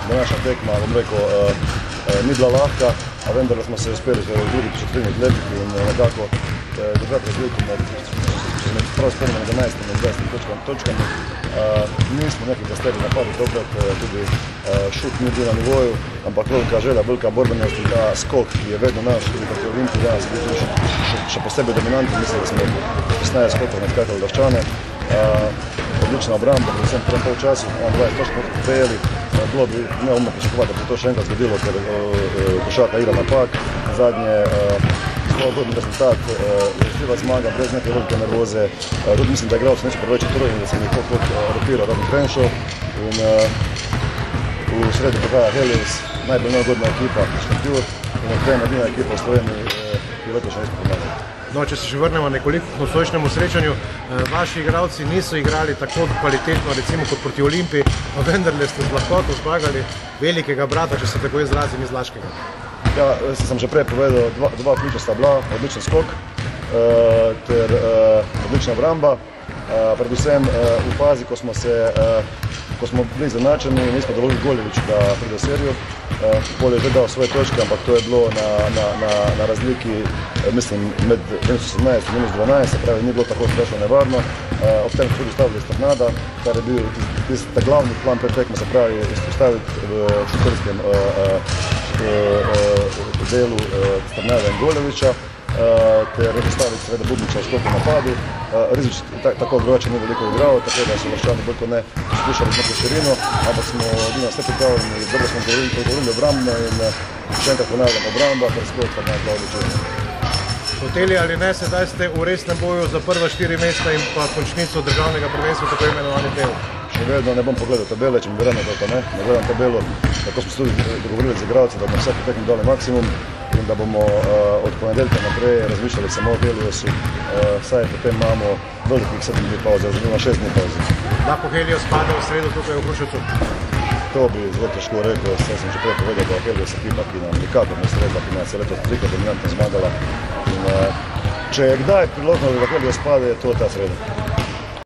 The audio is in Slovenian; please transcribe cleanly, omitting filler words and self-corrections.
Današnja tekma, bom rekel, ni bila lahka, a vendar smo se uspeli v drugi četvrtini odlepiti in nekako držati razliko med prav spomnim 11 in 20 točkami. Nismo nekaj zastali napadi tokrat, tudi šut ni bil na nivoju, ampak velika želja, velika borbenost in ta skok, ki je vedno naš, tudi proti Olimpiji, danes je bil še posebej dominantni, mislim, da smo 16 skokov nadskakali Laščane. Odlična obramba, predvsem v prvem polčasu, 20 točk prejeli. Bilo bi neumno pričakovati, da bi to še enkrat zgodilo, ker košarka igra napak. Zadnje zelo ugodni rezultat, živa zmaga, brez neke velike nervoze. Tudi mislim, da igralci niso preveč utrujeni, da se mi kot rotiral Robin Crenshaw. In v sredi prihaja Helios, najbolj neugodna ekipa, Šentjur, in odtem edina ekipa v Sloveniji, ki je letos še nismo pomagala. No, če se še vrnemo nekoliko k nocojšnjemu srečanju, vaši igralci niso igrali tako kvalitetno, recimo kot proti Olimpiji, a vendarle ste z lahkoto zmagali velikega brata, če se tako izrazim, iz Laškega. Ja, sem že prej povedal, dva ključa sta bila, odličen skok ter odlična obramba. Predvsem v fazi, ko smo bili izenačeni, nismo dovolili Goljeviću, da pride v serijo. Pol je že dal svoje točke, ampak to je bilo na razliki, mislim, med -17 in -12, se pravi, ni bilo tako strašno nevarno. Ob tem tudi stavili Strnada, kar je bil ta glavni plan pred tekmo, se pravi, izpostaviti v šuterskem delu Strnada in Goljevića, ter postaviti seveda Bubniča v skoku napadu. Rizič tako drugače ni veliko igral, tako da so Laščani bolj kot ne poskušali z neko širino, ampak smo bili na vse pripravljeni, dobro smo govorili obrambno in še enkrat ponavljam, obramba ter skok na Plavličevi. Hoteli ali ne, sedaj ste v resnem boju za prva 4 mesta in pa končnico državnega prvenstva, tako imenovani del. Še vedno ne bom pogledal tabele, če mi verjamem, da ne gledam tabelo, tako smo se tudi dogovorili z igralci, da bomo vsaki tekmi dali maksimum in da bomo od ponedeljka naprej razmišljali samo o Heliosu, saj potem imamo velikih 7 dni pauze, oziroma 6 dni pauze. Lahko Helios pade v sredo tukaj v Hruševcu? To bi zelo težko rekel, saj sem že prej povedal, da je Helios ekipa, ki nam nikakor ne sreda, ki nas je letos trikrat dominantno zmagala. In če je kdaj priložnost, da Helios pade, je to ta sreda.